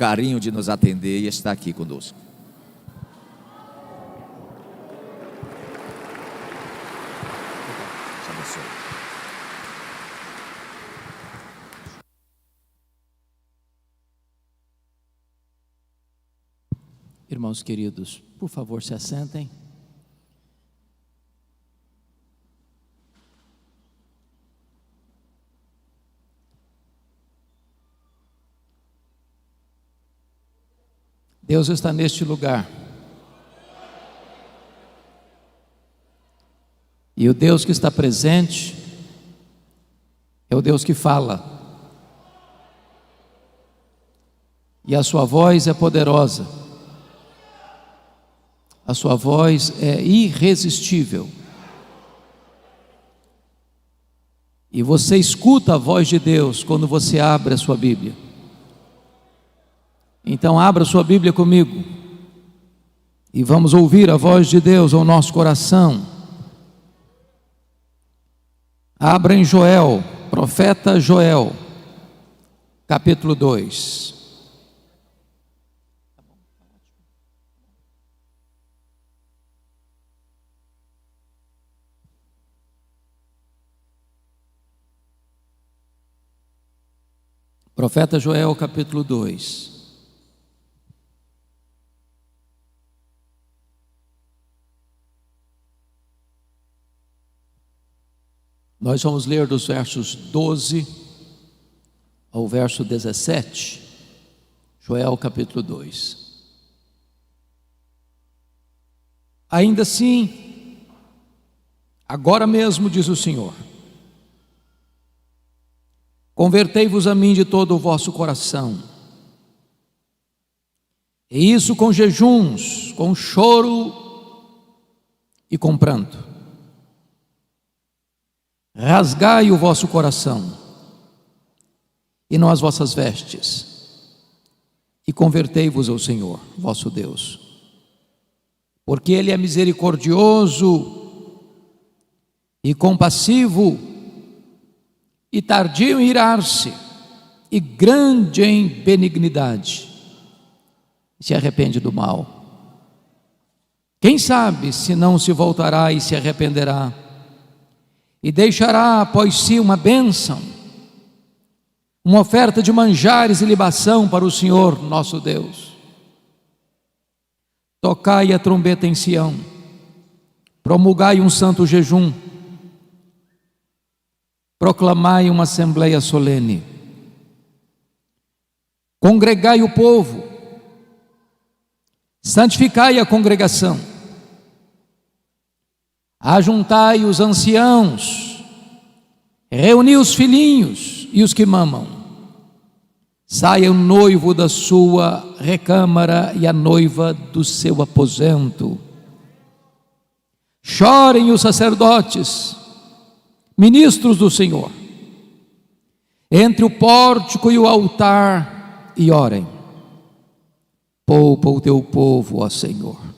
carinho de nos atender e estar aqui conosco. Deus abençoe. Irmãos queridos, por favor, se assentem. Deus está neste lugar. E o Deus que está presente é o Deus que fala. E a sua voz é poderosa. A sua voz é irresistível. E você escuta a voz de Deus quando você abre a sua Bíblia. Então abra sua Bíblia comigo e vamos ouvir a voz de Deus ao nosso coração. Abra em Joel, profeta Joel, capítulo 2. Profeta Joel, capítulo 2. Nós vamos ler dos versos 12 ao verso 17, Joel capítulo 2. Ainda assim, agora mesmo, diz o Senhor, convertei-vos a mim de todo o vosso coração, e isso com jejuns, com choro e com pranto. Rasgai o vosso coração e não as vossas vestes, e convertei-vos ao Senhor, vosso Deus, porque Ele é misericordioso e compassivo e tardio em irar-se e grande em benignidade, e se arrepende do mal. Quem sabe se não se voltará e se arrependerá e deixará após si uma bênção, uma oferta de manjares e libação para o Senhor nosso Deus. Tocai a trombeta em Sião, promulgai um santo jejum, proclamai uma assembleia solene, congregai o povo, santificai a congregação, ajuntai os anciãos, reuni os filhinhos e os que mamam. Saia o noivo da sua recâmara e a noiva do seu aposento. Chorem os sacerdotes, ministros do Senhor, entre o pórtico e o altar, e orem. Poupa o teu povo, ó Senhor,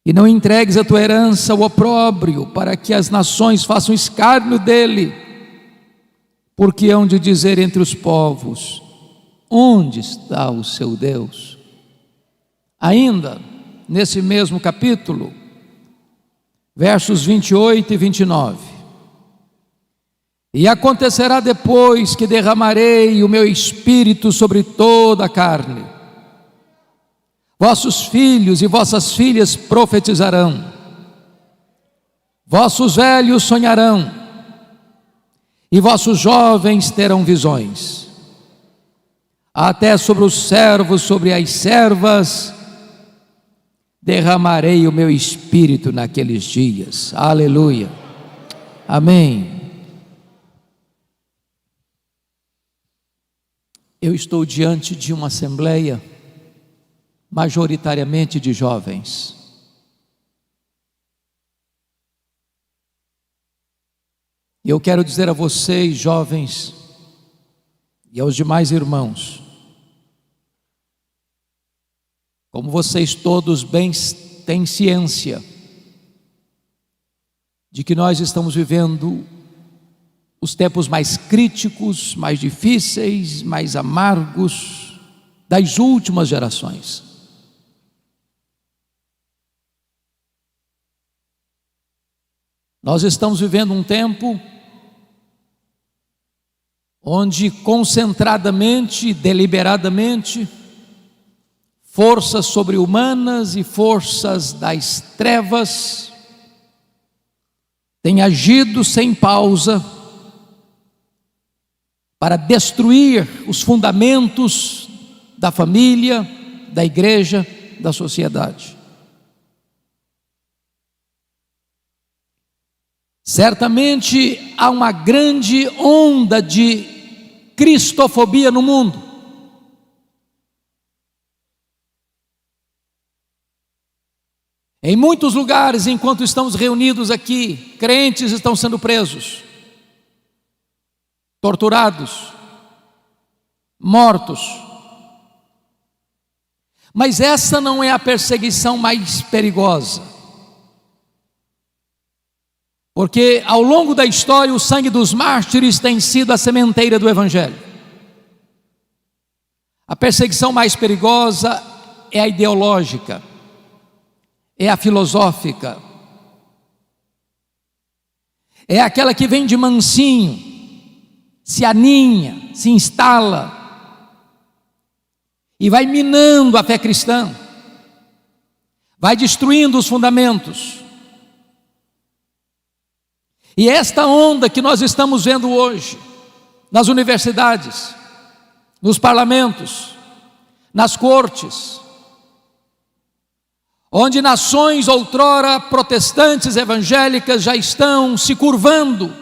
e não entregues a tua herança ao opróbrio, para que as nações façam escárnio dele, porque hão de dizer entre os povos: onde está o seu Deus? Ainda nesse mesmo capítulo, versos 28 e 29. E acontecerá depois que derramarei o meu espírito sobre toda a carne. Vossos filhos e vossas filhas profetizarão, vossos velhos sonharão, e vossos jovens terão visões. Até sobre os servos, sobre as servas, derramarei o meu espírito naqueles dias. Aleluia. Amém. Eu estou diante de uma assembleia majoritariamente de jovens. E eu quero dizer a vocês, jovens, e aos demais irmãos, como vocês todos bem têm ciência de que nós estamos vivendo os tempos mais críticos, mais difíceis, mais amargos das últimas gerações. Nós estamos vivendo um tempo onde concentradamente, deliberadamente, forças sobre-humanas e forças das trevas têm agido sem pausa para destruir os fundamentos da família, da igreja, da sociedade. Certamente há uma grande onda de cristofobia no mundo. Em muitos lugares, enquanto estamos reunidos aqui, crentes estão sendo presos, torturados, mortos. Mas essa não é a perseguição mais perigosa. Porque ao longo da história o sangue dos mártires tem sido a sementeira do Evangelho. A perseguição mais perigosa é a ideológica, é a filosófica, é aquela que vem de mansinho, se aninha, se instala e vai minando a fé cristã, vai destruindo os fundamentos. E esta onda que nós estamos vendo hoje, nas universidades, nos parlamentos, nas cortes, onde nações outrora protestantes evangélicas já estão se curvando,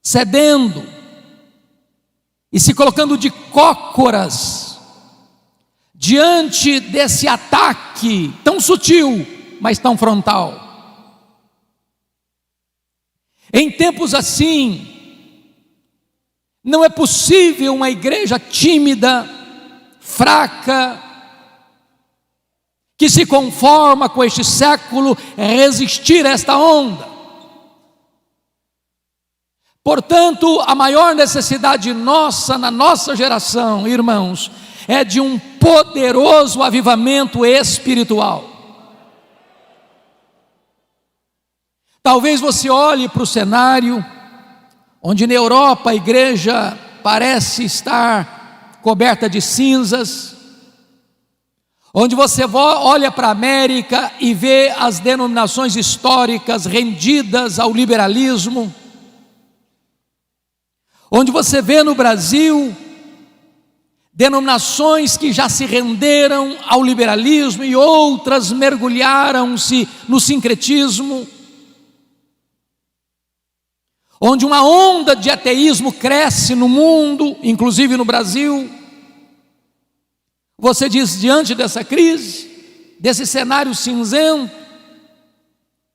cedendo e se colocando de cócoras diante desse ataque tão sutil, mas tão frontal. Em tempos assim, não é possível uma igreja tímida, fraca, que se conforma com este século, resistir a esta onda. Portanto, a maior necessidade nossa, na nossa geração, irmãos, é de um poderoso avivamento espiritual. Talvez você olhe para o cenário, onde na Europa a igreja parece estar coberta de cinzas, onde você olha para a América e vê as denominações históricas rendidas ao liberalismo, onde você vê no Brasil denominações que já se renderam ao liberalismo e outras mergulharam-se no sincretismo, onde uma onda de ateísmo cresce no mundo, inclusive no Brasil. Você diz, diante dessa crise, desse cenário cinzento,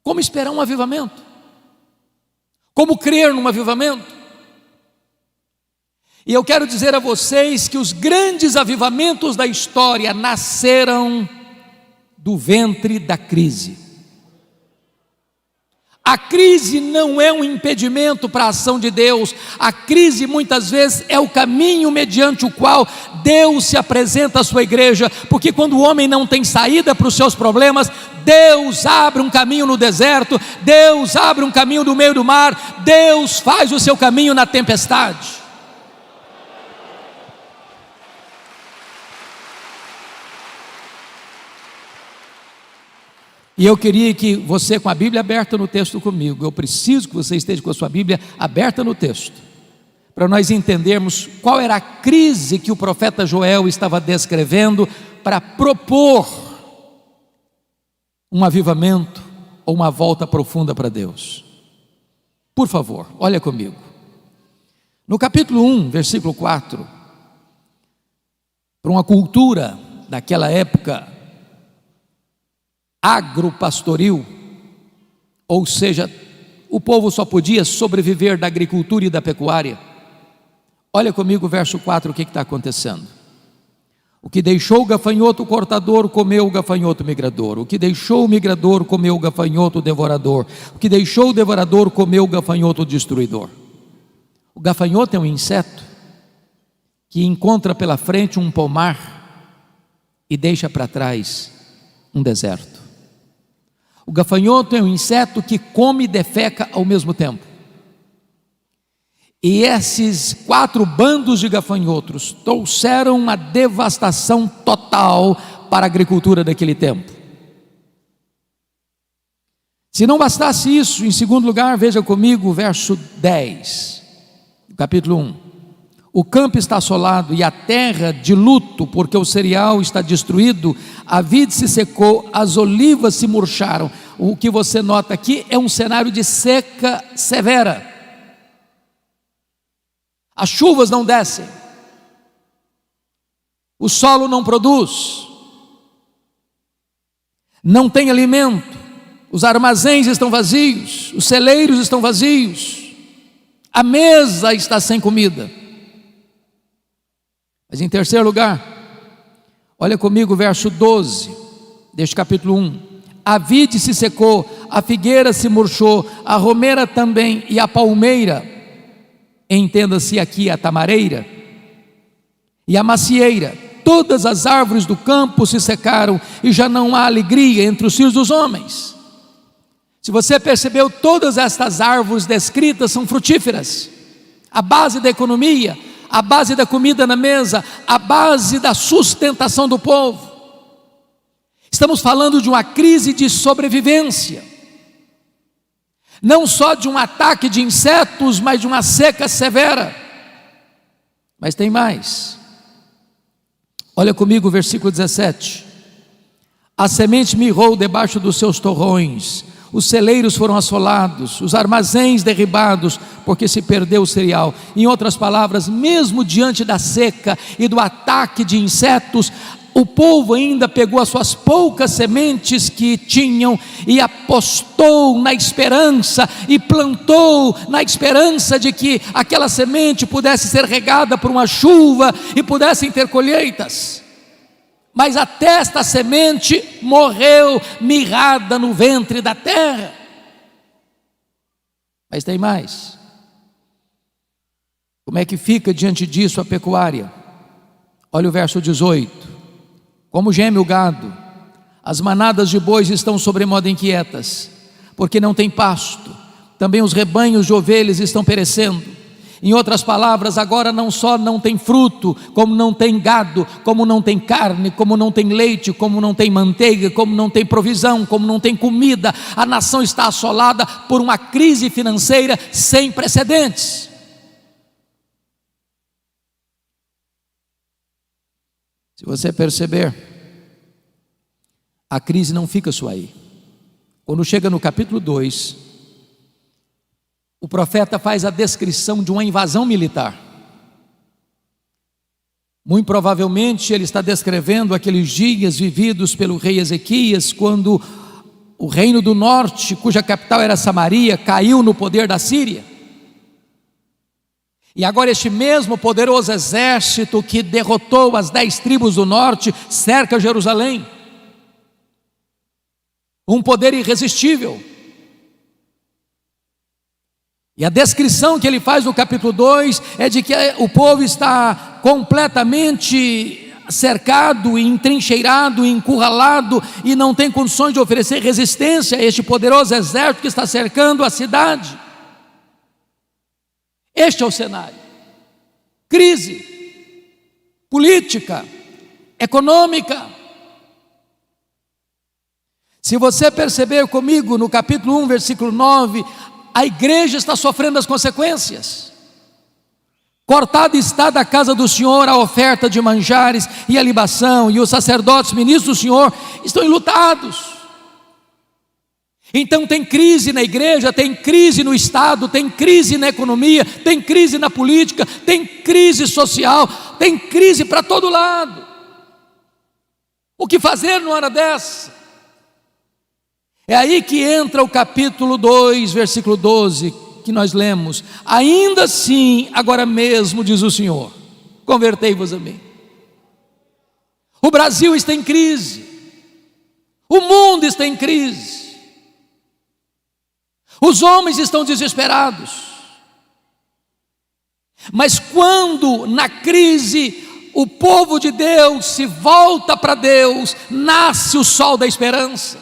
como esperar um avivamento? Como crer num avivamento? E eu quero dizer a vocês que os grandes avivamentos da história nasceram do ventre da crise. A crise não é um impedimento para a ação de Deus. A crise muitas vezes é o caminho mediante o qual Deus se apresenta à sua igreja, porque quando o homem não tem saída para os seus problemas, Deus abre um caminho no deserto, Deus abre um caminho no meio do mar, Deus faz o seu caminho na tempestade. E eu queria que você, com a Bíblia aberta no texto comigo, eu preciso que você esteja com a sua Bíblia aberta no texto, para nós entendermos qual era a crise que o profeta Joel estava descrevendo para propor um avivamento ou uma volta profunda para Deus. Por favor, olha comigo. No capítulo 1, versículo 4, para uma cultura daquela época agropastoril, ou seja, o povo só podia sobreviver da agricultura e da pecuária. Olha comigo o verso 4, o que está acontecendo? O que deixou o gafanhoto cortador, comeu o gafanhoto migrador. O que deixou o migrador, comeu o gafanhoto devorador. O que deixou o devorador, comeu o gafanhoto destruidor. O gafanhoto é um inseto que encontra pela frente um pomar e deixa para trás um deserto. O gafanhoto é um inseto que come e defeca ao mesmo tempo. E esses 4 bandos de gafanhotos trouxeram uma devastação total para a agricultura daquele tempo. Se não bastasse isso, em segundo lugar, veja comigo o verso 10, capítulo 1. O campo está assolado e a terra de luto, porque o cereal está destruído, a vide se secou, as olivas se murcharam. O que você nota aqui é um cenário de seca severa. As chuvas não descem, o solo não produz, não tem alimento, os armazéns estão vazios, os celeiros estão vazios, a mesa está sem comida. Mas em terceiro lugar, olha comigo o verso 12 deste capítulo 1. A vide se secou, a figueira se murchou, a romeira também e a palmeira, entenda-se aqui a tamareira e a macieira, todas as árvores do campo se secaram e já não há alegria entre os filhos dos homens. Se você percebeu, todas estas árvores descritas são frutíferas, a base da economia, a base da comida na mesa, a base da sustentação do povo. Estamos falando de uma crise de sobrevivência, não só de um ataque de insetos, mas de uma seca severa. Mas tem mais. Olha comigo o versículo 17. A semente mirrou debaixo dos seus torrões, os celeiros foram assolados, os armazéns derribados, porque se perdeu o cereal. Em outras palavras, mesmo diante da seca e do ataque de insetos, o povo ainda pegou as suas poucas sementes que tinham e apostou na esperança e plantou na esperança de que aquela semente pudesse ser regada por uma chuva e pudessem ter colheitas. Mas até esta semente morreu mirrada no ventre da terra. Mas tem mais. Como é que fica diante disso a pecuária? Olha o verso 18. Como geme o gado, as manadas de bois estão sobremodo inquietas, porque não tem pasto, também os rebanhos de ovelhas estão perecendo. Em outras palavras, agora não só não tem fruto, como não tem gado, como não tem carne, como não tem leite, como não tem manteiga, como não tem provisão, como não tem comida. A nação está assolada por uma crise financeira sem precedentes. Se você perceber, a crise não fica só aí. Quando chega no capítulo 2, o profeta faz a descrição de uma invasão militar. Muito provavelmente ele está descrevendo aqueles dias vividos pelo rei Ezequias, quando o reino do norte, cuja capital era Samaria, caiu no poder da Síria. E agora este mesmo poderoso exército que derrotou as 10 tribos do norte, cerca Jerusalém. Um poder irresistível. E a descrição que ele faz no capítulo 2 é de que o povo está completamente cercado, entrincheirado, encurralado e não tem condições de oferecer resistência a este poderoso exército que está cercando a cidade. Este é o cenário. Crise política, econômica. Se você perceber comigo no capítulo 1, versículo 9, a igreja está sofrendo as consequências. Cortada está da casa do Senhor a oferta de manjares e a libação, e os sacerdotes, ministros do Senhor, estão enlutados. Então tem crise na igreja, tem crise no Estado, tem crise na economia, tem crise na política, tem crise social, tem crise para todo lado. O que fazer numa hora dessa? É aí que entra o capítulo 2, versículo 12, que nós lemos. Ainda assim, agora mesmo, diz o Senhor, convertei-vos a mim. O Brasil está em crise, o mundo está em crise. Os homens estão desesperados. Mas quando na crise o povo de Deus se volta para Deus, nasce o sol da esperança,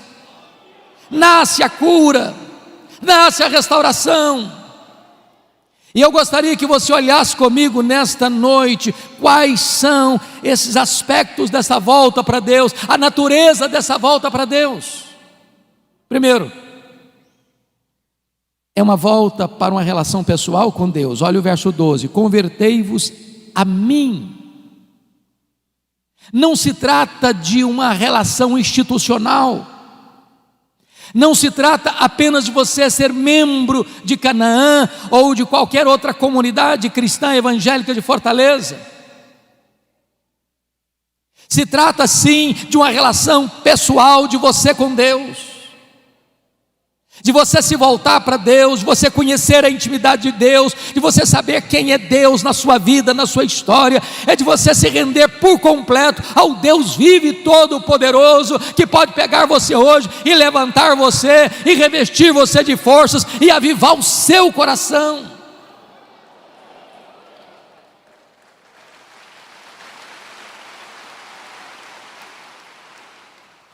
nasce a cura, nasce a restauração. E eu gostaria que você olhasse comigo nesta noite, quais são esses aspectos dessa volta para Deus, a natureza dessa volta para Deus. Primeiro, é uma volta para uma relação pessoal com Deus. Olha o verso 12: convertei-vos a mim. Não se trata de uma relação institucional, não se trata apenas de você ser membro de Canaã ou de qualquer outra comunidade cristã evangélica de Fortaleza. Se trata sim de uma relação pessoal de você com Deus, de você se voltar para Deus, de você conhecer a intimidade de Deus, de você saber quem é Deus na sua vida, na sua história. É de você se render por completo ao Deus vivo e todo-poderoso, que pode pegar você hoje e levantar você, e revestir você de forças, e avivar o seu coração.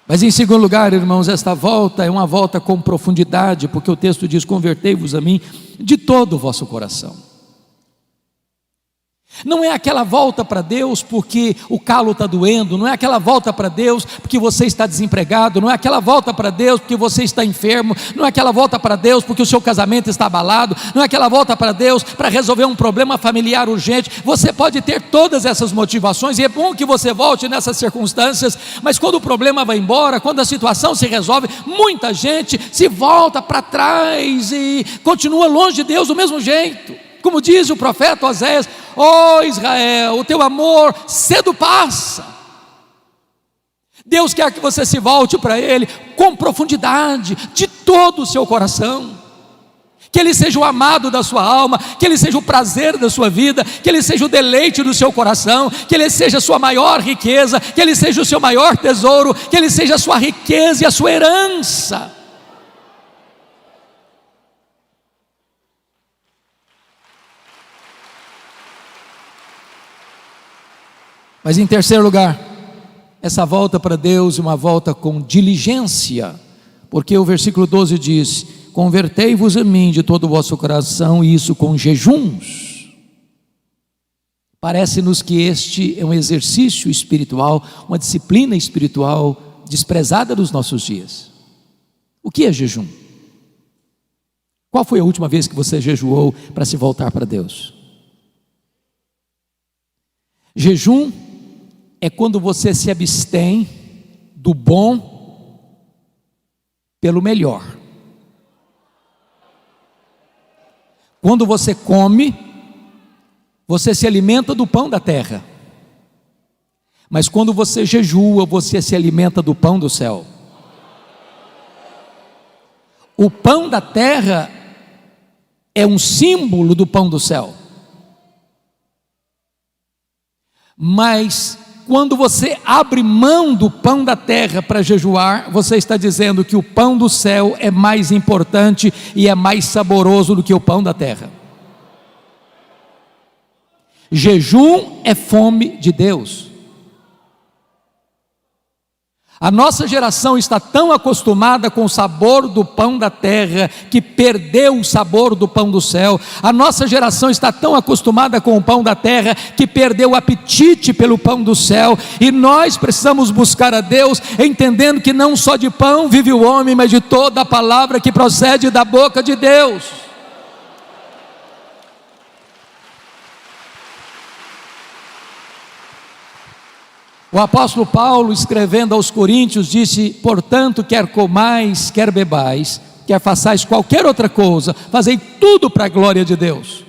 Mas em segundo lugar, irmãos, esta volta é uma volta com profundidade, porque o texto diz: convertei-vos a mim de todo o vosso coração. Não é aquela volta para Deus porque o calo está doendo, não é aquela volta para Deus porque você está desempregado, não é aquela volta para Deus porque você está enfermo, não é aquela volta para Deus porque o seu casamento está abalado, não é aquela volta para Deus para resolver um problema familiar urgente. Você pode ter todas essas motivações, e é bom que você volte nessas circunstâncias, mas quando o problema vai embora, quando a situação se resolve, muita gente se volta para trás e continua longe de Deus do mesmo jeito. Como diz o profeta Oséias: ó Israel, o teu amor cedo passa. Deus quer que você se volte para Ele com profundidade, de todo o seu coração, que Ele seja o amado da sua alma, que Ele seja o prazer da sua vida, que Ele seja o deleite do seu coração, que Ele seja a sua maior riqueza, que Ele seja o seu maior tesouro, que Ele seja a sua riqueza e a sua herança. Mas em terceiro lugar, essa volta para Deus é uma volta com diligência, porque o versículo 12 diz: convertei-vos a mim de todo o vosso coração, e isso com jejuns. Parece-nos que este é um exercício espiritual, uma disciplina espiritual desprezada nos nossos dias. O que é jejum? Qual foi a última vez que você jejuou para se voltar para Deus? Jejum é quando você se abstém do bom pelo melhor. Quando você come, você se alimenta do pão da terra. Mas quando você jejua, você se alimenta do pão do céu. O pão da terra é um símbolo do pão do céu. Mas quando você abre mão do pão da terra para jejuar, você está dizendo que o pão do céu é mais importante e é mais saboroso do que o pão da terra. Jejum é fome de Deus. A nossa geração está tão acostumada com o sabor do pão da terra que perdeu o sabor do pão do céu. A nossa geração está tão acostumada com o pão da terra que perdeu o apetite pelo pão do céu. E nós precisamos buscar a Deus, entendendo que não só de pão vive o homem, mas de toda a palavra que procede da boca de Deus. O apóstolo Paulo, escrevendo aos Coríntios, disse: portanto, quer comais, quer bebais, quer façais qualquer outra coisa, fazei tudo para a glória de Deus.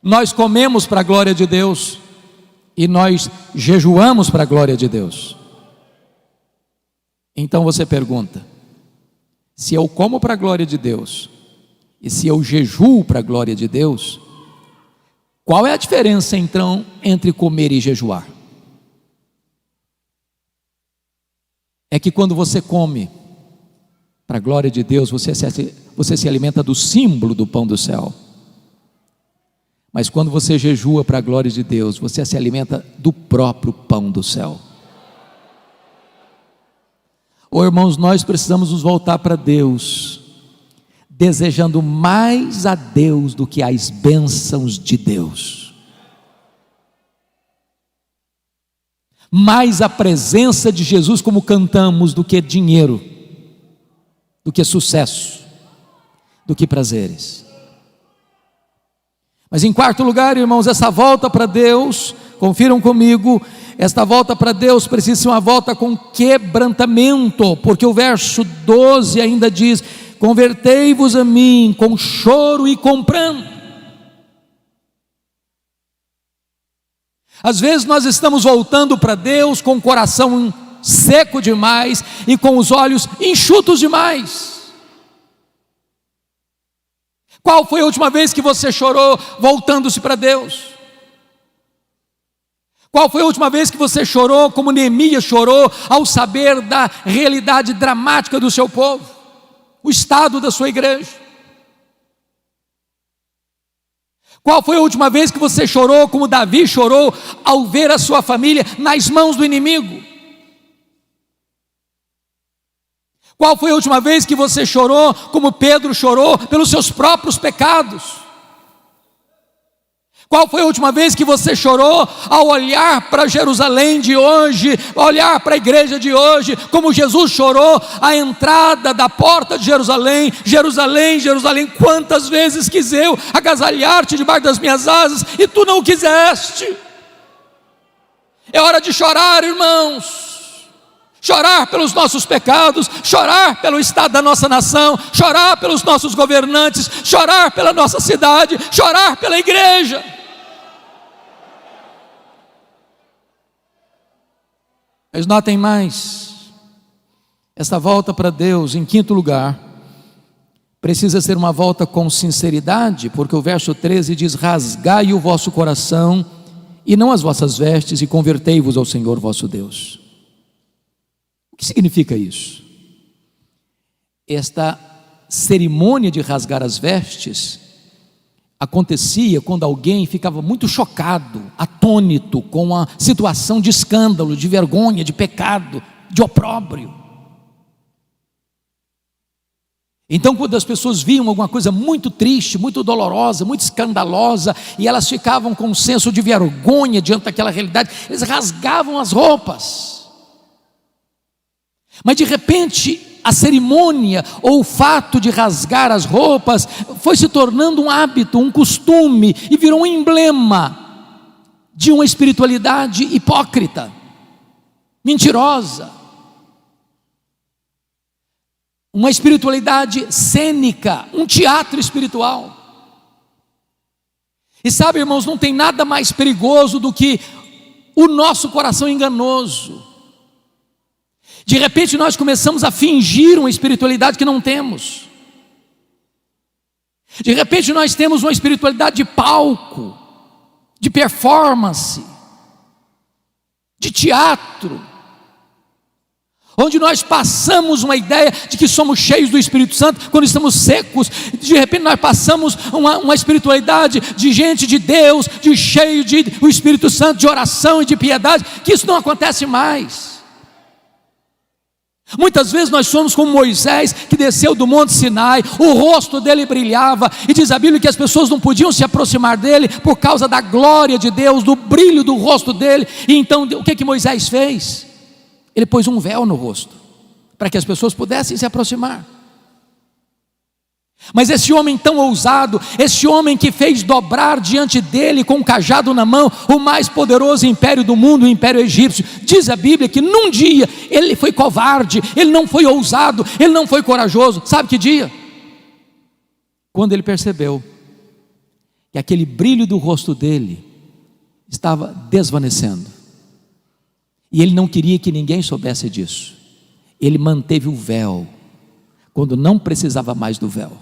Nós comemos para a glória de Deus e nós jejuamos para a glória de Deus. Então você pergunta: se eu como para a glória de Deus e se eu jejuo para a glória de Deus, qual é a diferença então entre comer e jejuar? É que quando você come para a glória de Deus, você se alimenta do símbolo do pão do céu. Mas quando você jejua para a glória de Deus, você se alimenta do próprio pão do céu. Oh, irmãos, nós precisamos nos voltar para Deus, desejando mais a Deus do que as bênçãos de Deus, mais a presença de Jesus, como cantamos, do que dinheiro, do que sucesso, do que prazeres. Mas em quarto lugar, irmãos, essa volta para Deus, confiram comigo, esta volta para Deus precisa ser uma volta com quebrantamento, porque o verso 12 ainda diz: convertei-vos a mim com choro e com pranto. Às vezes nós estamos voltando para Deus com o coração seco demais e com os olhos enxutos demais. Qual foi a última vez que você chorou voltando-se para Deus? Qual foi a última vez que você chorou como Neemias chorou ao saber da realidade dramática do seu povo, o estado da sua igreja? Qual foi a última vez que você chorou como Davi chorou ao ver a sua família nas mãos do inimigo? Qual foi a última vez que você chorou como Pedro chorou pelos seus próprios pecados? Qual foi a última vez que você chorou ao olhar para Jerusalém de hoje, olhar para a igreja de hoje, como Jesus chorou à entrada da porta de Jerusalém? Jerusalém, Jerusalém, quantas vezes quis eu agasalhar-te debaixo das minhas asas e tu não quiseste. É hora de chorar, irmãos. Chorar pelos nossos pecados, chorar pelo estado da nossa nação, chorar pelos nossos governantes, chorar pela nossa cidade, chorar pela igreja. Mas notem mais, esta volta para Deus, em quinto lugar, precisa ser uma volta com sinceridade, porque o verso 13 diz: rasgai o vosso coração e não as vossas vestes, e convertei-vos ao Senhor vosso Deus. O que significa isso? Esta cerimônia de rasgar as vestes acontecia quando alguém ficava muito chocado, atônito com a situação de escândalo, de vergonha, de pecado, de opróbrio. Então, quando as pessoas viam alguma coisa muito triste, muito dolorosa, muito escandalosa, e elas ficavam com um senso de vergonha diante daquela realidade, eles rasgavam as roupas. Mas de repente, a cerimônia ou o fato de rasgar as roupas foi se tornando um hábito, um costume, e virou um emblema de uma espiritualidade hipócrita, mentirosa, uma espiritualidade cênica, um teatro espiritual. E sabe, irmãos, não tem nada mais perigoso do que o nosso coração enganoso. De repente nós começamos a fingir uma espiritualidade que não temos. De repente nós temos uma espiritualidade de palco, de performance, de teatro, onde nós passamos uma ideia de que somos cheios do Espírito Santo quando estamos secos. De repente nós passamos uma espiritualidade de gente de Deus, de cheio do Espírito Santo, de oração e de piedade, que isso não acontece mais. Muitas vezes nós somos como Moisés, que desceu do monte Sinai, o rosto dele brilhava, e diz a Bíblia que as pessoas não podiam se aproximar dele por causa da glória de Deus, do brilho do rosto dele. E então o que Moisés fez? Ele pôs um véu no rosto, para que as pessoas pudessem se aproximar. Mas esse homem tão ousado, esse homem que fez dobrar diante dele com um cajado na mão o mais poderoso império do mundo, o império egípcio, diz a Bíblia que num dia ele foi covarde, ele não foi ousado, ele não foi corajoso. Sabe que dia? Quando ele percebeu que aquele brilho do rosto dele estava desvanecendo, e ele não queria que ninguém soubesse disso. Ele manteve o véu quando não precisava mais do véu.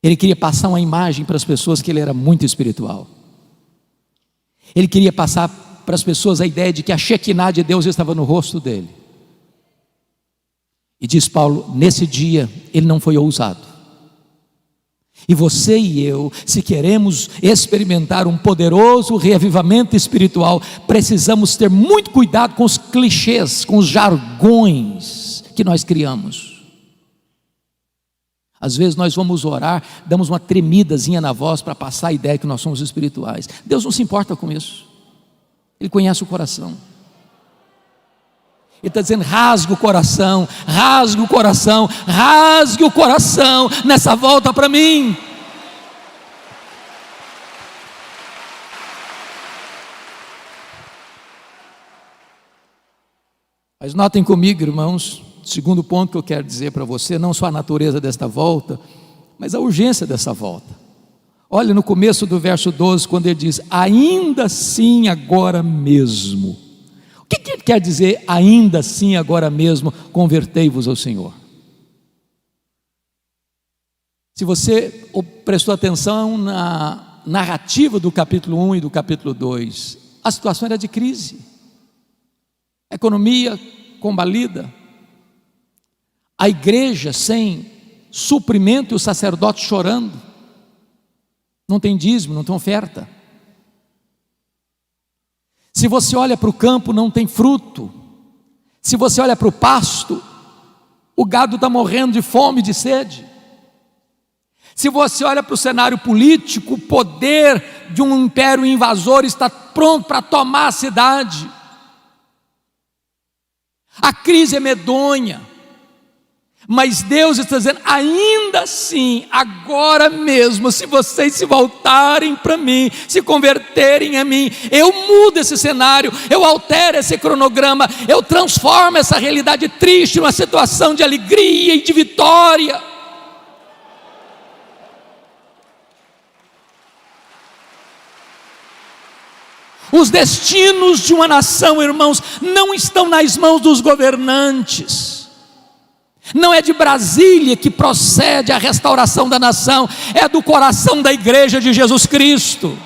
Ele queria passar uma imagem para as pessoas que ele era muito espiritual. Ele queria passar para as pessoas a ideia de que a Shekinah de Deus estava no rosto dele. E diz Paulo, nesse dia ele não foi ousado. E você e eu, se queremos experimentar um poderoso reavivamento espiritual, precisamos ter muito cuidado com os clichês, com os jargões que nós criamos. Às vezes nós vamos orar, damos uma tremidazinha na voz para passar a ideia que nós somos espirituais. Deus não se importa com isso. Ele conhece o coração. Ele está dizendo: rasgue o coração, rasgue o coração, rasgue o coração nessa volta para mim. Mas notem comigo, irmãos, segundo ponto que eu quero dizer para você, não só a natureza desta volta, mas a urgência dessa volta. Olha no começo do verso 12, quando ele diz: ainda assim agora mesmo. O que ele quer dizer, ainda assim agora mesmo, convertei-vos ao Senhor? Se você prestou atenção na narrativa do capítulo 1 e do capítulo 2, a situação era de crise, economia combalida, a igreja sem suprimento e o sacerdote chorando, não tem dízimo, não tem oferta. Se você olha para o campo, não tem fruto. Se você olha para o pasto, o gado está morrendo de fome e de sede. Se você olha para o cenário político, o poder de um império invasor está pronto para tomar a cidade. A crise é medonha, mas Deus está dizendo: ainda assim, agora mesmo, se vocês se voltarem para mim, se converterem a mim, eu mudo esse cenário, eu altero esse cronograma, eu transformo essa realidade triste numa situação de alegria e de vitória. Os destinos de uma nação, irmãos, não estão nas mãos dos governantes. Não é de Brasília que procede a restauração da nação, é do coração da igreja de Jesus Cristo.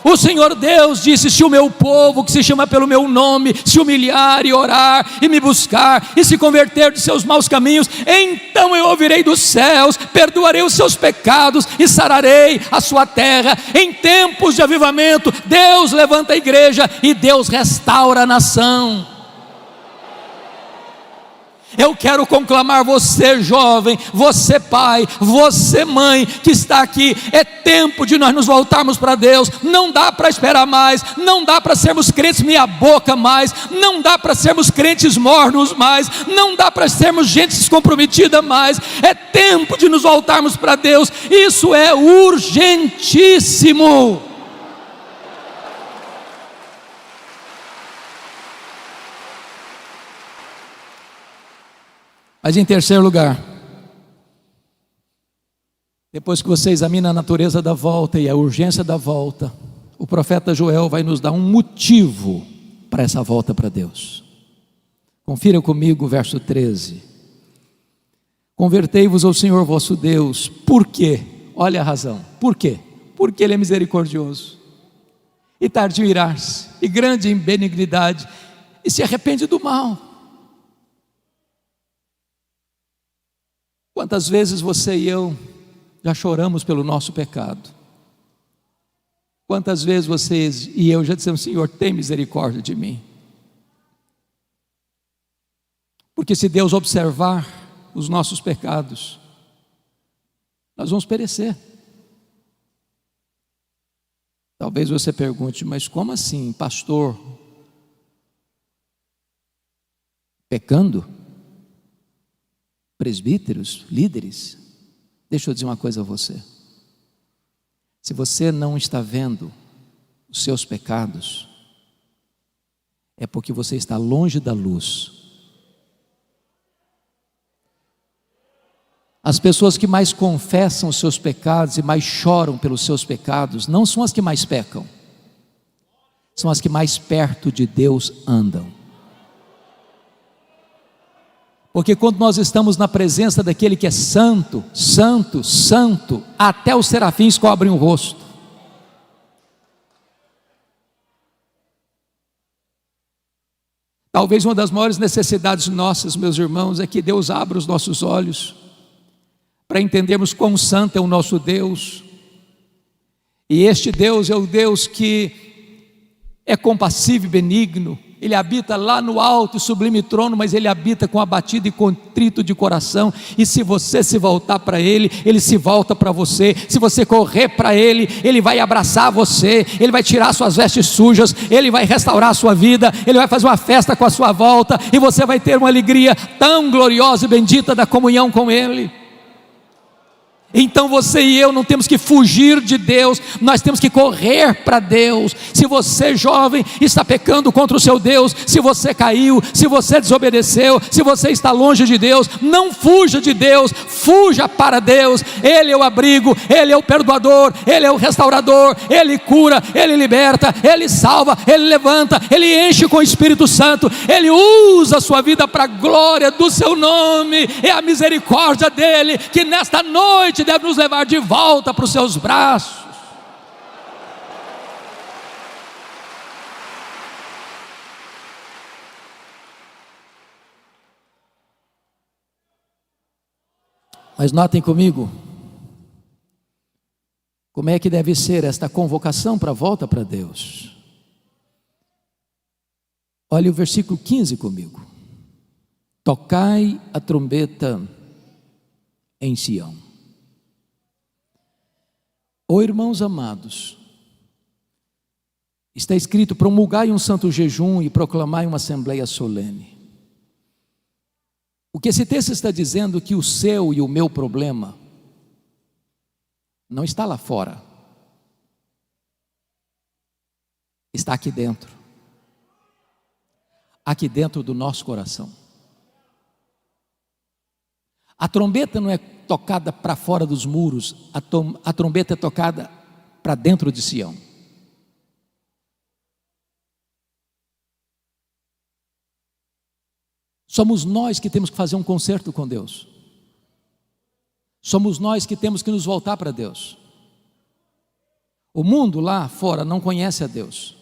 O Senhor Deus disse: se o meu povo, que se chama pelo meu nome, se humilhar e orar e me buscar e se converter de seus maus caminhos, então eu ouvirei dos céus, perdoarei os seus pecados e sararei a sua terra. Em tempos de avivamento, Deus levanta a igreja e Deus restaura a nação. Eu quero conclamar você, jovem, você pai, você mãe que está aqui. É tempo de nós nos voltarmos para Deus. Não dá para esperar mais, não dá para sermos crentes meia boca mais, não dá para sermos crentes mornos mais, não dá para sermos gente descomprometida mais. É tempo de nos voltarmos para Deus. Isso é urgentíssimo. Mas em terceiro lugar, depois que você examina a natureza da volta e a urgência da volta, o profeta Joel vai nos dar um motivo para essa volta para Deus. Confira comigo o verso 13. Convertei-vos ao Senhor vosso Deus. Por quê? Olha a razão. Por quê? Porque Ele é misericordioso e tardio em irar-se, e grande em benignidade, e se arrepende do mal. Quantas vezes você e eu já choramos pelo nosso pecado? Quantas vezes vocês e eu já dissemos: Senhor, tem misericórdia de mim? Porque se Deus observar os nossos pecados, nós vamos perecer. Talvez você pergunte: mas como assim, pastor? Pecando? Presbíteros, líderes? Deixa eu dizer uma coisa a você. Se você não está vendo os seus pecados, é porque você está longe da luz. As pessoas que mais confessam os seus pecados e mais choram pelos seus pecados, não são as que mais pecam, são as que mais perto de Deus andam. Porque quando nós estamos na presença daquele que é santo, santo, santo, até os serafins cobrem o rosto. Talvez uma das maiores necessidades nossas, meus irmãos, é que Deus abra os nossos olhos para entendermos quão santo é o nosso Deus. E este Deus é o Deus que é compassivo e benigno. Ele habita lá no alto e sublime trono, mas Ele habita com abatido e contrito de coração. E se você se voltar para Ele, Ele se volta para você. Se você correr para Ele, Ele vai abraçar você, Ele vai tirar suas vestes sujas, Ele vai restaurar a sua vida, Ele vai fazer uma festa com a sua volta, e você vai ter uma alegria tão gloriosa e bendita da comunhão com Ele. Então você e eu não temos que fugir de Deus, nós temos que correr para Deus. Se você, jovem, está pecando contra o seu Deus, se você caiu, se você desobedeceu, se você está longe de Deus, não fuja de Deus, fuja para Deus. Ele é o abrigo, Ele é o perdoador, Ele é o restaurador, Ele cura, Ele liberta, Ele salva, Ele levanta, Ele enche com o Espírito Santo, Ele usa a sua vida para a glória do seu nome. É a misericórdia dEle que nesta noite deve nos levar de volta para os seus braços. Mas notem comigo, como é que deve ser esta convocação para a volta para Deus. Olha o versículo 15 comigo. Tocai a trombeta em Sião. Oh, irmãos amados, está escrito: promulgai um santo jejum e proclamai uma assembleia solene. O que esse texto está dizendo é que o seu e o meu problema não está lá fora, está aqui dentro do nosso coração. A trombeta não é tocada para fora dos muros, a trombeta é tocada para dentro de Sião. Somos nós que temos que fazer um concerto com Deus. Somos nós que temos que nos voltar para Deus. O mundo lá fora não conhece a Deus.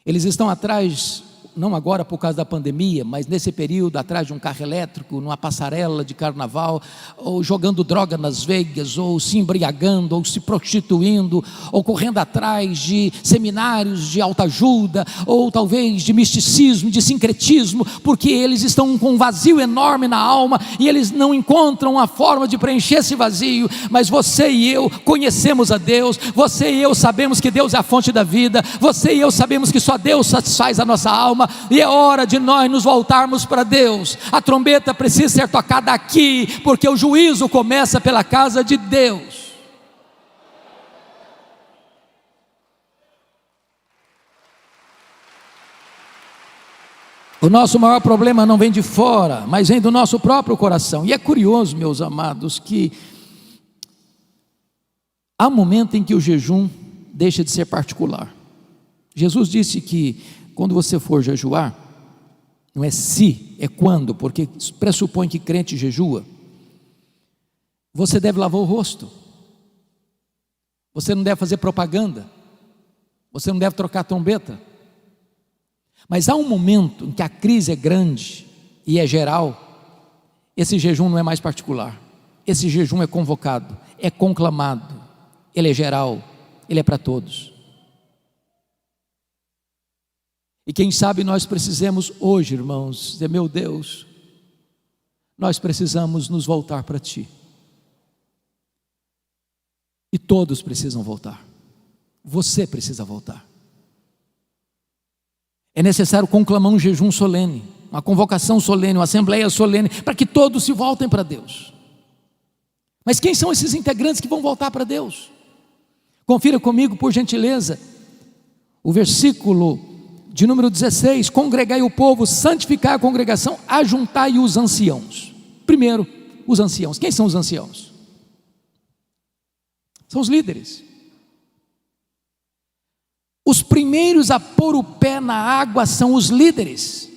Eles estão atrás, não agora por causa da pandemia, mas nesse período atrás de um carro elétrico, numa passarela de carnaval, ou jogando droga nas veias, ou se embriagando, ou se prostituindo, ou correndo atrás de seminários de autoajuda, ou talvez de misticismo, de sincretismo, porque eles estão com um vazio enorme na alma, e eles não encontram a forma de preencher esse vazio. Mas você e eu conhecemos a Deus, você e eu sabemos que Deus é a fonte da vida, você e eu sabemos que só Deus satisfaz a nossa alma, e é hora de nós nos voltarmos para Deus. A trombeta precisa ser tocada aqui, porque o juízo começa pela casa de Deus. O nosso maior problema não vem de fora, mas vem do nosso próprio coração. E é curioso, meus amados, que há um momento em que o jejum deixa de ser particular. Jesus disse que quando você for jejuar, não é se, é quando, porque pressupõe que crente jejua. Você deve lavar o rosto, você não deve fazer propaganda, você não deve trocar trombeta. Mas há um momento em que a crise é grande e é geral. Esse jejum não é mais particular, esse jejum é convocado, é conclamado, ele é geral, ele é para todos. E quem sabe nós precisamos hoje, irmãos, dizer: meu Deus, nós precisamos nos voltar para Ti. E todos precisam voltar. Você precisa voltar. É necessário conclamar um jejum solene, uma convocação solene, uma assembleia solene, para que todos se voltem para Deus. Mas quem são esses integrantes que vão voltar para Deus? Confira comigo, por gentileza, o versículo de número 16: congregai o povo, santificai a congregação, ajuntai os anciãos. Primeiro, os anciãos. Quem são os anciãos? São os líderes. Os primeiros a pôr o pé na água são os líderes.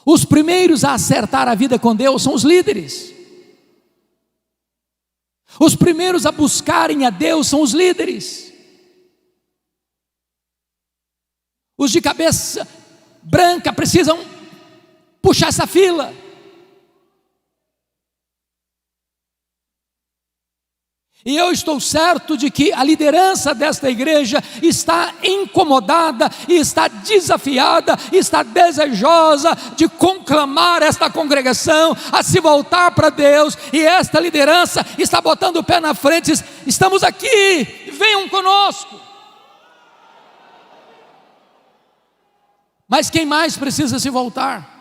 Os primeiros a acertar a vida com Deus são os líderes. Os primeiros a buscarem a Deus são os líderes. Os de cabeça branca precisam puxar essa fila. E eu estou certo de que a liderança desta igreja está incomodada, está desafiada, está desejosa de conclamar esta congregação a se voltar para Deus. E esta liderança está botando o pé na frente: estamos aqui, venham conosco. Mas quem mais precisa se voltar?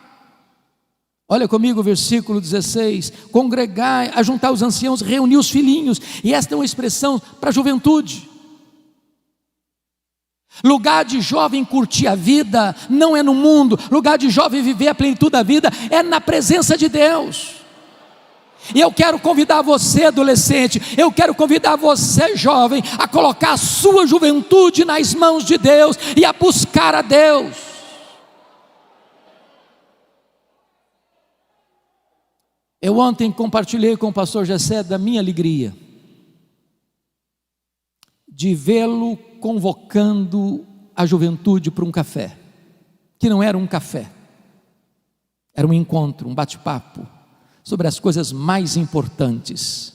Olha comigo o versículo 16: congregai, ajuntar os anciãos, reunir os filhinhos. E esta é uma expressão para a juventude. Lugar de jovem curtir a vida não é no mundo. Lugar de jovem viver a plenitude da vida é na presença de Deus. E eu quero convidar você, adolescente, eu quero convidar você, jovem, a colocar a sua juventude nas mãos de Deus e a buscar a Deus. Eu ontem compartilhei com o pastor Gessé da minha alegria de vê-lo convocando a juventude para um café, que não era um café, era um encontro, um bate-papo sobre as coisas mais importantes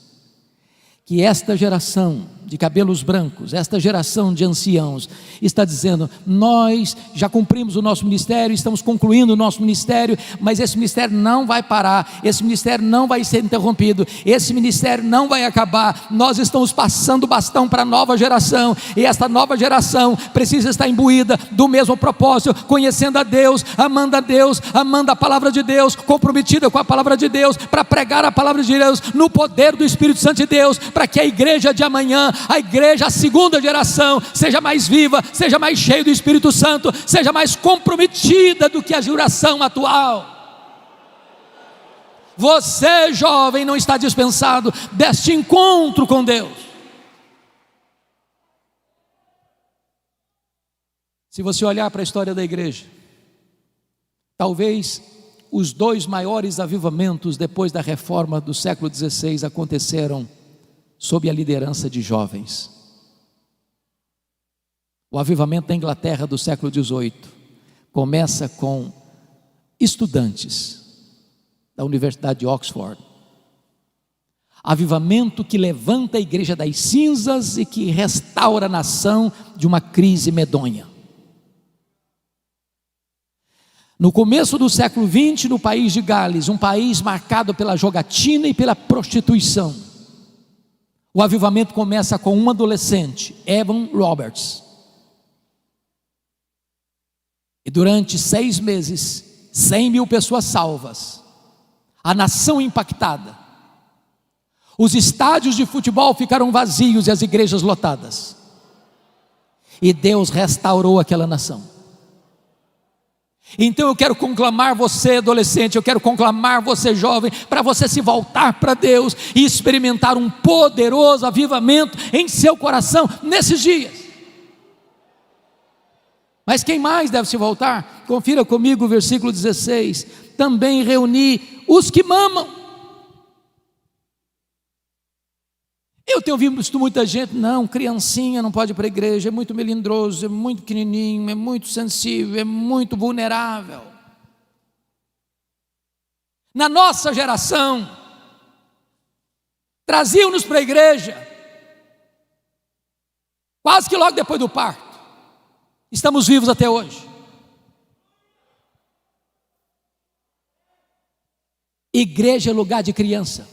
que esta geração de cabelos brancos, esta geração de anciãos está dizendo: nós já cumprimos o nosso ministério, estamos concluindo o nosso ministério, mas esse ministério não vai parar, esse ministério não vai ser interrompido, esse ministério não vai acabar. Nós estamos passando o bastão para a nova geração, e esta nova geração precisa estar imbuída do mesmo propósito, conhecendo a Deus, amando a palavra de Deus, comprometida com a palavra de Deus, para pregar a palavra de Deus no poder do Espírito Santo de Deus, para que a igreja de amanhã, a igreja, a segunda geração, seja mais viva, seja mais cheia do Espírito Santo, seja mais comprometida do que a geração atual. Você, jovem, não está dispensado deste encontro com Deus. Se você olhar para a história da igreja, talvez os dois maiores avivamentos depois da reforma do século XVI aconteceram sob a liderança de jovens. O avivamento da Inglaterra do século XVIII começa com estudantes da Universidade de Oxford. Avivamento que levanta a igreja das cinzas e que restaura a nação de uma crise medonha. No começo do século XX, no país de Gales, um país marcado pela jogatina e pela prostituição, o avivamento começa com um adolescente, Evan Roberts. E durante 6 meses, 100.000 pessoas salvas, a nação impactada, os estádios de futebol ficaram vazios e as igrejas lotadas, e Deus restaurou aquela nação. Então eu quero conclamar você, adolescente, eu quero conclamar você, jovem, para você se voltar para Deus e experimentar um poderoso avivamento em seu coração nesses dias. Mas quem mais deve se voltar? Confira comigo o versículo 16: também reuni os que mamam. Eu tenho visto muita gente: não, criancinha não pode ir para a igreja, é muito melindroso, é muito pequenininho, é muito sensível, é muito vulnerável. Na nossa geração, traziam-nos para a igreja quase que logo depois do parto. Estamos vivos até hoje. Igreja é lugar de criança.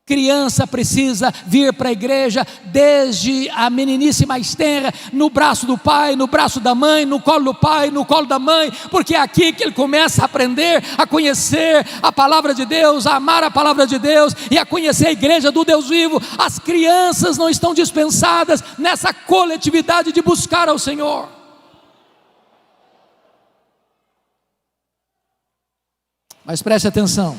Criança precisa vir para a igreja desde a meninice mais tenra, no braço do pai, no braço da mãe, no colo do pai, no colo da mãe, porque é aqui que ele começa a aprender, a conhecer a palavra de Deus, a amar a palavra de Deus e a conhecer a igreja do Deus vivo. As crianças não estão dispensadas nessa coletividade de buscar ao Senhor. Mas preste atenção.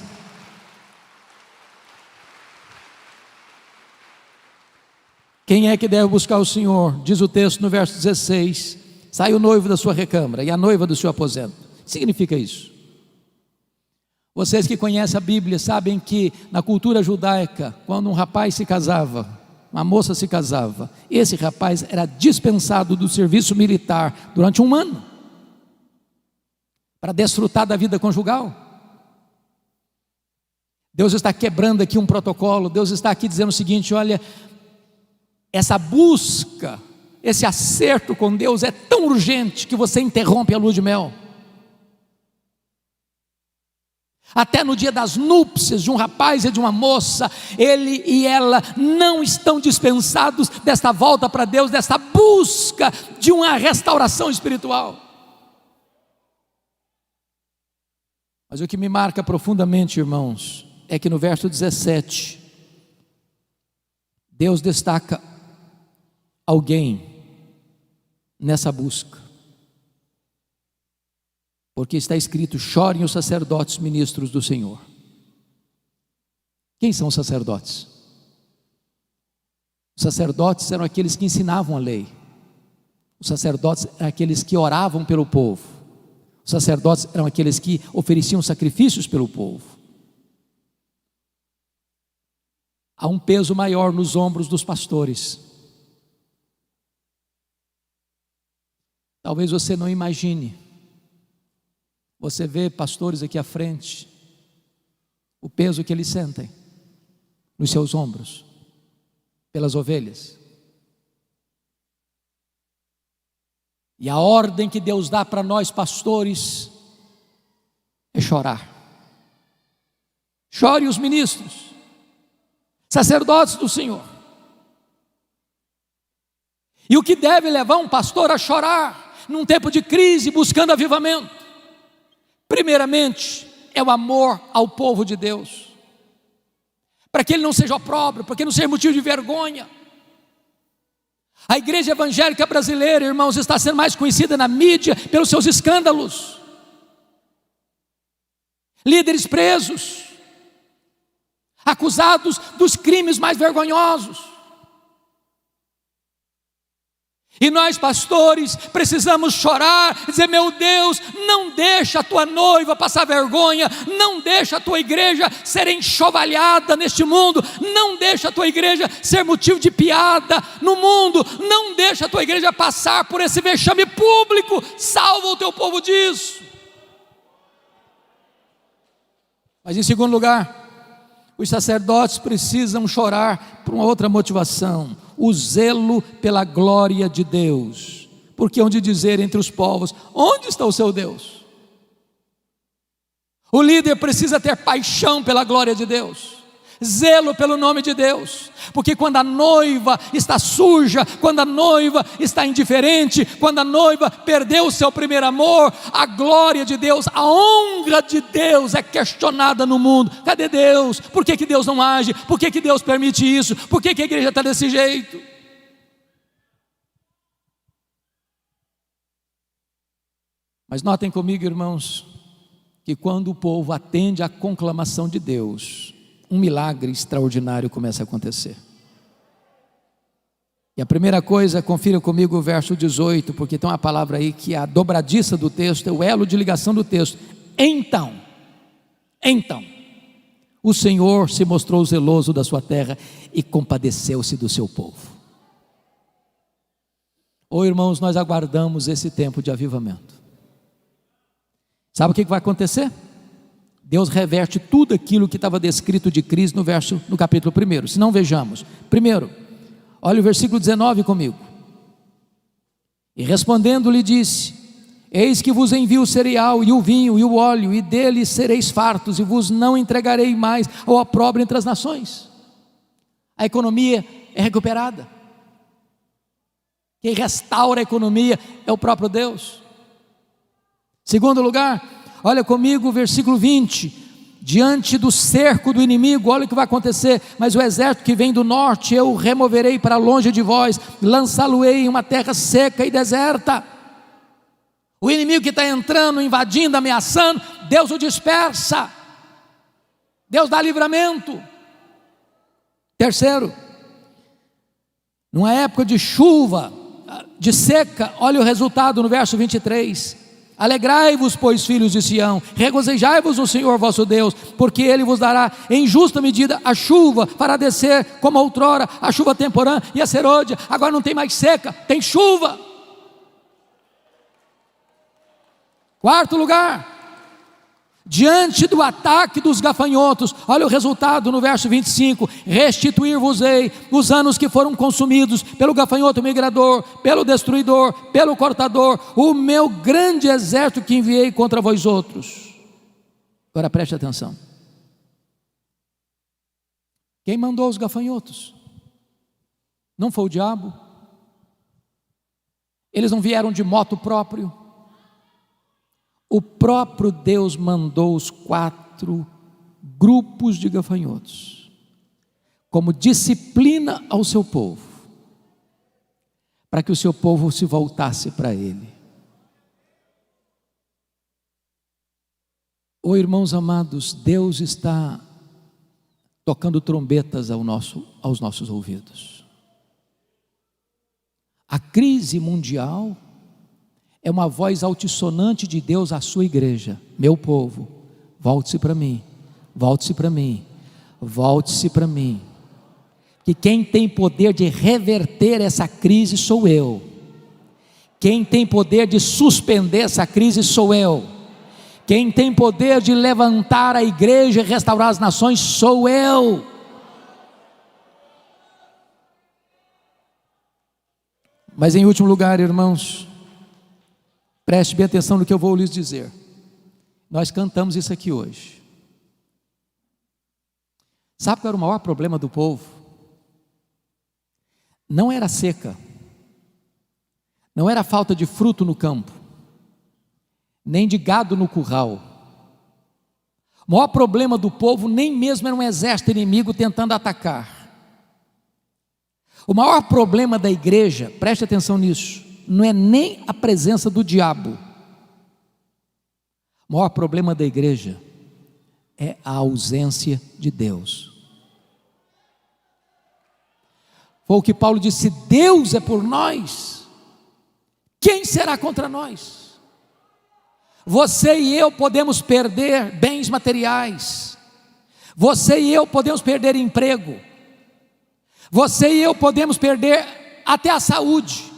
Quem é que deve buscar o Senhor? Diz o texto no verso 16: sai o noivo da sua recâmara e a noiva do seu aposento. O que significa isso? Vocês que conhecem a Bíblia sabem que na cultura judaica, quando um rapaz se casava, uma moça se casava, esse rapaz era dispensado do serviço militar durante 1 ano, para desfrutar da vida conjugal. Deus está quebrando aqui um protocolo. Deus está aqui dizendo o seguinte: olha, essa busca, esse acerto com Deus é tão urgente que você interrompe a lua de mel. Até no dia das núpcias de um rapaz e de uma moça, ele e ela não estão dispensados desta volta para Deus, desta busca de uma restauração espiritual. Mas o que me marca profundamente, irmãos, é que no verso 17, Deus destaca alguém nessa busca. Porque está escrito: chorem os sacerdotes ministros do Senhor. Quem são os sacerdotes? Os sacerdotes eram aqueles que ensinavam a lei. Os sacerdotes eram aqueles que oravam pelo povo. Os sacerdotes eram aqueles que ofereciam sacrifícios pelo povo. Há um peso maior nos ombros dos pastores. Talvez você não imagine. Você vê pastores aqui à frente, o peso que eles sentem nos seus ombros, pelas ovelhas. E a ordem que Deus dá para nós pastores é chorar. Chore os ministros, sacerdotes do Senhor. E o que deve levar um pastor a chorar num tempo de crise, buscando avivamento? Primeiramente, é o amor ao povo de Deus, para que ele não seja opróbrio, para que não seja motivo de vergonha. A igreja evangélica brasileira, irmãos, está sendo mais conhecida na mídia pelos seus escândalos, líderes presos, acusados dos crimes mais vergonhosos. E nós pastores precisamos chorar, dizer: meu Deus, não deixa a tua noiva passar vergonha, não deixa a tua igreja ser enxovalhada neste mundo, não deixa a tua igreja ser motivo de piada no mundo, não deixa a tua igreja passar por esse vexame público. Salva o teu povo disso. Mas em segundo lugar, os sacerdotes precisam chorar por uma outra motivação: o zelo pela glória de Deus. Porque hão de dizer entre os povos: onde está o seu Deus? O líder precisa ter paixão pela glória de Deus, zelo pelo nome de Deus. Porque quando a noiva está suja, quando a noiva está indiferente, quando a noiva perdeu o seu primeiro amor, a glória de Deus, a honra de Deus é questionada no mundo. Cadê Deus? Por que Deus não age? Por que Deus permite isso? Por que a igreja está desse jeito? Mas notem comigo, irmãos, que quando o povo atende à conclamação de Deus, um milagre extraordinário começa a acontecer. E a primeira coisa, confira comigo o verso 18, porque tem uma palavra aí que é a dobradiça do texto, é o elo de ligação do texto. Então, o Senhor se mostrou zeloso da sua terra e compadeceu-se do seu povo. Irmãos, nós aguardamos esse tempo de avivamento. Sabe o que vai acontecer? Deus reverte tudo aquilo que estava descrito de crise no capítulo 1. Se não, vejamos. Primeiro, olha o versículo 19 comigo. E respondendo lhe disse: eis que vos envio o cereal e o vinho e o óleo, e dele sereis fartos, e vos não entregarei mais ao opróbrio entre as nações. A economia é recuperada. Quem restaura a economia é o próprio Deus. Segundo lugar, olha comigo o versículo 20. Diante do cerco do inimigo, olha o que vai acontecer: mas o exército que vem do norte eu removerei para longe de vós, lançá-lo-ei em uma terra seca e deserta. O inimigo que está entrando, invadindo, ameaçando, Deus o dispersa, Deus dá livramento. Terceiro, numa época de chuva, de seca, olha o resultado no verso 23. Alegrai-vos, pois, filhos de Sião, regozijai-vos no Senhor vosso Deus, porque Ele vos dará em justa medida a chuva, fará descer como outrora a chuva temporã e a serôdia. Agora não tem mais seca, tem chuva. Quarto lugar, diante do ataque dos gafanhotos. Olha o resultado no verso 25: restituir-vos-ei os anos que foram consumidos pelo gafanhoto migrador, pelo destruidor, pelo cortador, o meu grande exército que enviei contra vós outros. Agora preste atenção. Quem mandou os gafanhotos? Não foi o diabo? Eles não vieram de moto próprio. O próprio Deus mandou os 4 grupos de gafanhotos como disciplina ao seu povo, para que o seu povo se voltasse para Ele. Oh, irmãos amados, Deus está tocando trombetas aos nossos ouvidos. A crise mundial é uma voz altissonante de Deus à sua igreja: meu povo, volte-se para mim, volte-se para mim, volte-se para mim. Que quem tem poder de reverter essa crise sou eu. Quem tem poder de suspender essa crise sou eu. Quem tem poder de levantar a igreja e restaurar as nações sou eu. Mas em último lugar, irmãos, preste bem atenção no que eu vou lhes dizer. Nós cantamos isso aqui hoje. Sabe qual era o maior problema do povo? Não era a seca, não era a falta de fruto no campo, nem de gado no curral. O maior problema do povo nem mesmo era um exército inimigo tentando atacar. O maior problema da igreja, preste atenção nisso, não é nem a presença do diabo. O maior problema da igreja é a ausência de Deus. Foi o que Paulo disse: se Deus é por nós, quem será contra nós? Você e eu podemos perder bens materiais, você e eu podemos perder emprego, você e eu podemos perder até a saúde.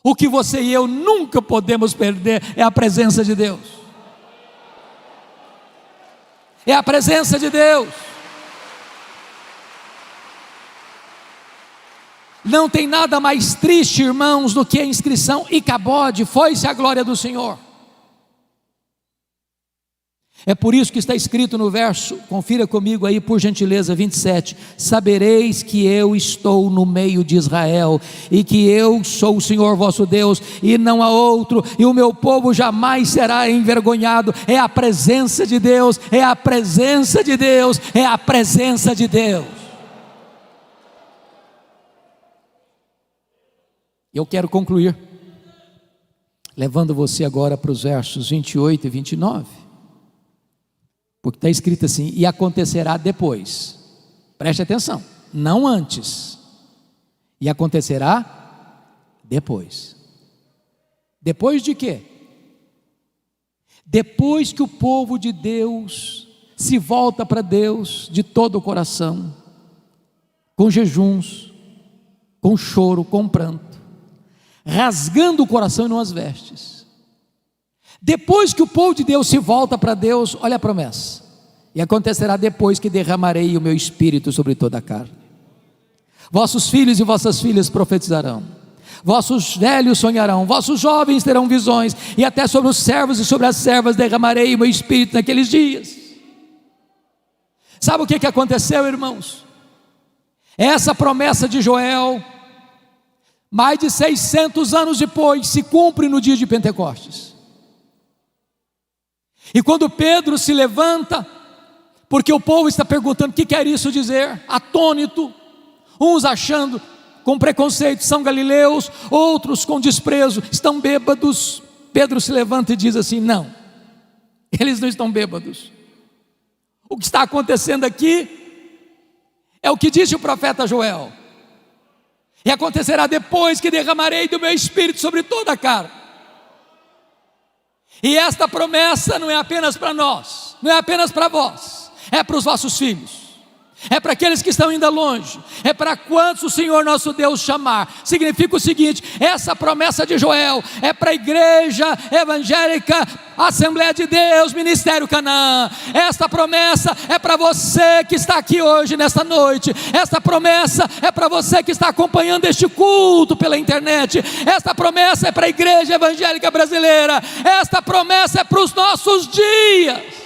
O que você e eu nunca podemos perder é a presença de Deus. É a presença de Deus. Não tem nada mais triste, irmãos, do que a inscrição Icabode, foi-se a glória do Senhor. É por isso que está escrito no verso, confira comigo aí por gentileza, 27, sabereis que eu estou no meio de Israel, e que eu sou o Senhor vosso Deus, e não há outro, e o meu povo jamais será envergonhado. É a presença de Deus, é a presença de Deus, é a presença de Deus. Eu quero concluir, levando você agora para os versos 28 e 29, porque está escrito assim: e acontecerá depois, preste atenção, não antes, e acontecerá depois. Depois de quê? Depois que o povo de Deus se volta para Deus de todo o coração, com jejuns, com choro, com pranto, rasgando o coração e não as vestes. Depois que o povo de Deus se volta para Deus, olha a promessa: e acontecerá depois que derramarei o meu espírito sobre toda a carne. Vossos filhos e vossas filhas profetizarão, vossos velhos sonharão, vossos jovens terão visões, e até sobre os servos e sobre as servas derramarei o meu espírito naqueles dias. Sabe o que aconteceu, irmãos? Essa promessa de Joel, mais de 600 anos depois, se cumpre no dia de Pentecostes. E quando Pedro se levanta, porque o povo está perguntando o que quer isso dizer, atônito, uns achando com preconceito são galileus, outros com desprezo, estão bêbados. Pedro se levanta e diz assim: não, eles não estão bêbados. O que está acontecendo aqui é o que disse o profeta Joel: e acontecerá depois que derramarei do meu espírito sobre toda a carne. E esta promessa não é apenas para nós, não é apenas para vós, é para os vossos filhos, é para aqueles que estão ainda longe, é para quantos o Senhor nosso Deus chamar. Significa o seguinte: essa promessa de Joel é para a igreja evangélica, Assembleia de Deus, Ministério Canaã. Esta promessa é para você que está aqui hoje, nesta noite. Esta promessa é para você que está acompanhando este culto pela internet. Esta promessa é para a igreja evangélica brasileira. Esta promessa é para os nossos dias.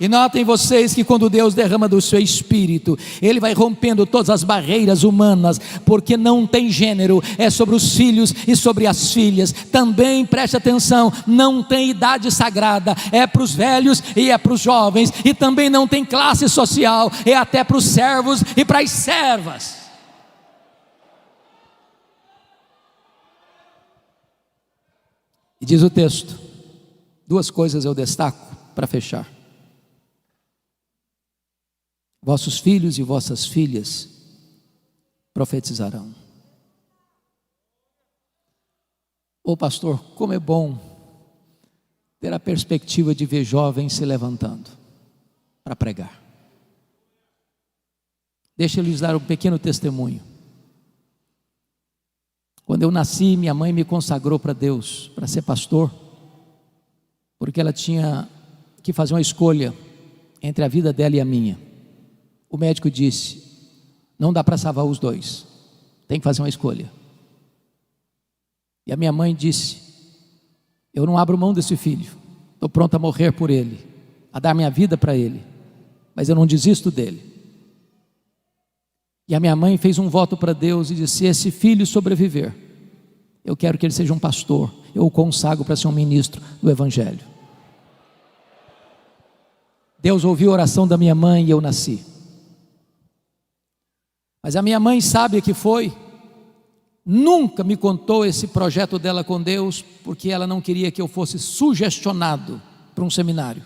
E notem vocês que quando Deus derrama do seu Espírito, Ele vai rompendo todas as barreiras humanas, porque não tem gênero, é sobre os filhos e sobre as filhas. Também preste atenção, não tem idade sagrada, é para os velhos e é para os jovens. E também não tem classe social, é até para os servos e para as servas. E diz o texto, duas coisas eu destaco para fechar: vossos filhos e vossas filhas profetizarão. Ô pastor, como é bom ter a perspectiva de ver jovens se levantando para pregar. Deixa eu lhes dar um pequeno testemunho. Quando eu nasci, minha mãe me consagrou para Deus, para ser pastor, porque ela tinha que fazer uma escolha entre a vida dela e a minha. O médico disse: não dá para salvar os dois, tem que fazer uma escolha. E a minha mãe disse: eu não abro mão desse filho, estou pronto a morrer por ele, a dar minha vida para ele, mas eu não desisto dele. E a minha mãe fez um voto para Deus e disse: se esse filho sobreviver, eu quero que ele seja um pastor, eu o consagro para ser um ministro do Evangelho. Deus ouviu a oração da minha mãe e eu nasci. Mas a minha mãe, sábia que foi, nunca me contou esse projeto dela com Deus, porque ela não queria que eu fosse sugestionado para um seminário.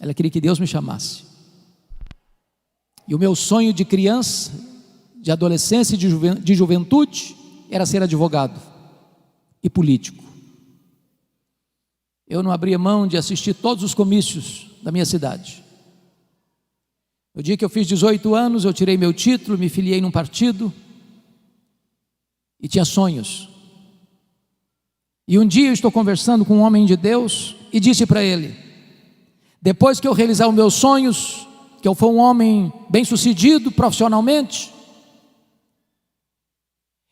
Ela queria que Deus me chamasse. E o meu sonho de criança, de adolescência e de juventude era ser advogado e político. Eu não abria mão de assistir todos os comícios da minha cidade. No dia que eu fiz 18 anos, eu tirei meu título, me filiei num partido e tinha sonhos. E um dia eu estou conversando com um homem de Deus e disse para ele: depois que eu realizar os meus sonhos, que eu for um homem bem sucedido profissionalmente,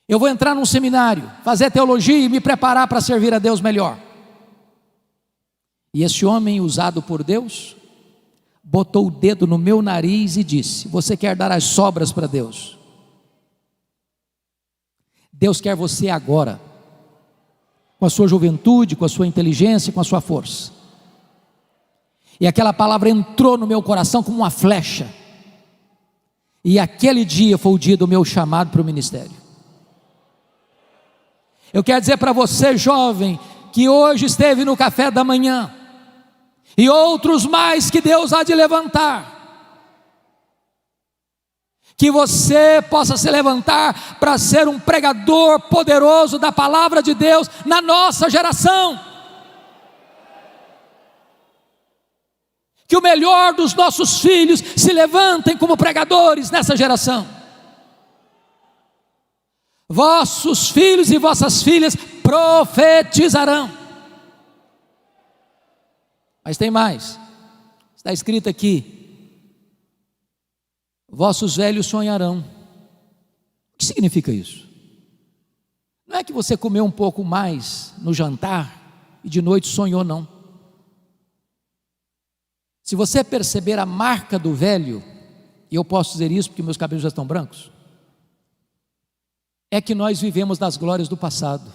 eu vou entrar num seminário, fazer teologia e me preparar para servir a Deus melhor. E esse homem, usado por Deus, botou o dedo no meu nariz e disse: você quer dar as sobras para Deus? Deus quer você agora, com a sua juventude, com a sua inteligência, com a sua força. E aquela palavra entrou no meu coração como uma flecha. E aquele dia foi o dia do meu chamado para o ministério. Eu quero dizer para você, jovem, que hoje esteve no café da manhã, e outros mais que Deus há de levantar, que você possa se levantar para ser um pregador poderoso da palavra de Deus na nossa geração. Que o melhor dos nossos filhos se levantem como pregadores nessa geração. Vossos filhos e vossas filhas profetizarão. Mas tem mais, está escrito aqui: vossos velhos sonharão. O que significa isso? Não é que você comeu um pouco mais no jantar e de noite sonhou, não. Se você perceber a marca do velho, e eu posso dizer isso porque meus cabelos já estão brancos, é que nós vivemos das glórias do passado.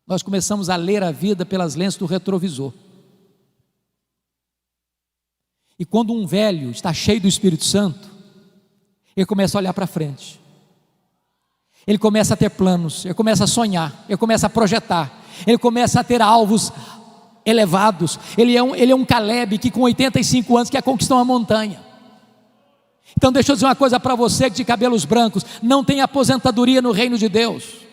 Nós começamos a ler a vida pelas lentes do retrovisor. E quando um velho está cheio do Espírito Santo, ele começa a olhar para frente, ele começa a ter planos, ele começa a sonhar, ele começa a projetar, ele começa a ter alvos elevados. Ele é um Caleb que com 85 anos quer conquistar uma montanha. Então deixa eu dizer uma coisa para você que de cabelos brancos: não tem aposentadoria no reino de Deus.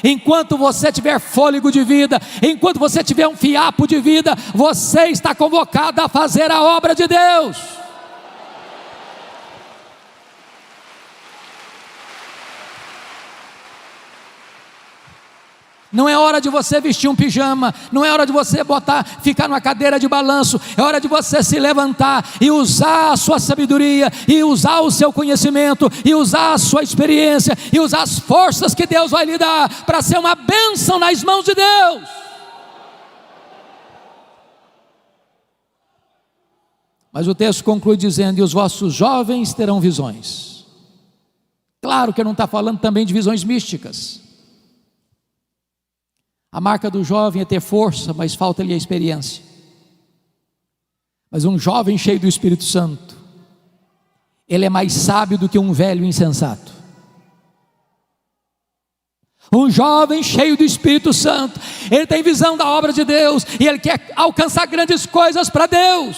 Enquanto você tiver fôlego de vida, enquanto você tiver um fiapo de vida, você está convocado a fazer a obra de Deus. Não é hora de você vestir um pijama, não é hora de você ficar numa cadeira de balanço, é hora de você se levantar e usar a sua sabedoria, e usar o seu conhecimento, e usar a sua experiência, e usar as forças que Deus vai lhe dar, para ser uma bênção nas mãos de Deus. Mas o texto conclui dizendo: e os vossos jovens terão visões. Claro que não está falando também de visões místicas. A marca do jovem é ter força, mas falta-lhe a experiência. Mas um jovem cheio do Espírito Santo, ele é mais sábio do que um velho insensato. Um jovem cheio do Espírito Santo, ele tem visão da obra de Deus, e ele quer alcançar grandes coisas para Deus.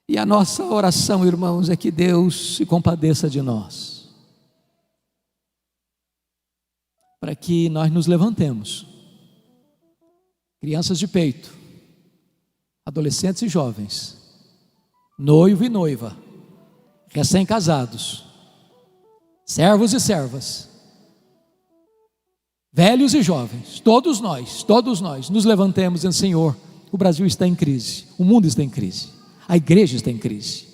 E a nossa oração, irmãos, é que Deus se compadeça de nós, para que nós nos levantemos, crianças de peito, adolescentes e jovens, noivo e noiva, recém-casados, servos e servas, velhos e jovens, todos nós nos levantemos dizendo: Senhor, o Brasil está em crise, o mundo está em crise, a igreja está em crise,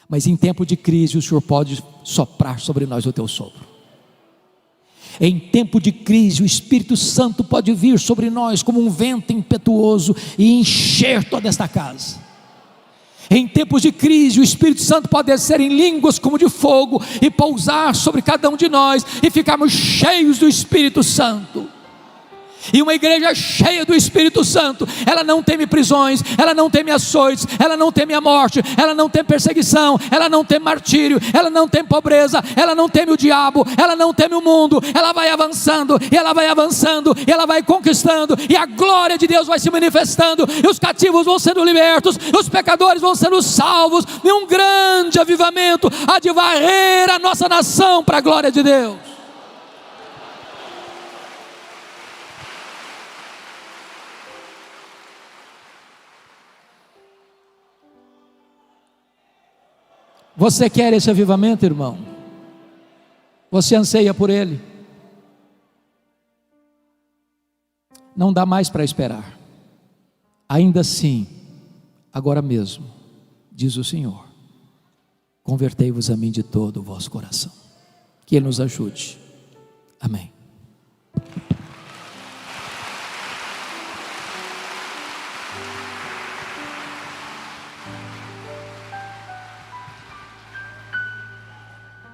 mas em tempo de crise o Senhor pode soprar sobre nós o teu sopro. Em tempo de crise, o Espírito Santo pode vir sobre nós como um vento impetuoso e encher toda esta casa. Em tempos de crise, o Espírito Santo pode descer em línguas como de fogo e pousar sobre cada um de nós, e ficarmos cheios do Espírito Santo. E uma igreja cheia do Espírito Santo, ela não teme prisões, ela não teme açoites, ela não teme a morte, ela não teme perseguição, ela não teme martírio, ela não teme pobreza, ela não teme o diabo, ela não teme o mundo. Ela vai avançando, e ela vai avançando, e ela vai conquistando, e a glória de Deus vai se manifestando, e os cativos vão sendo libertos, e os pecadores vão sendo salvos, e um grande avivamento há de varrer a nossa nação para a glória de Deus. Você quer esse avivamento, irmão? Você anseia por ele? Não dá mais para esperar. Ainda assim, agora mesmo, diz o Senhor: convertei-vos a mim de todo o vosso coração. Que Ele nos ajude. Amém.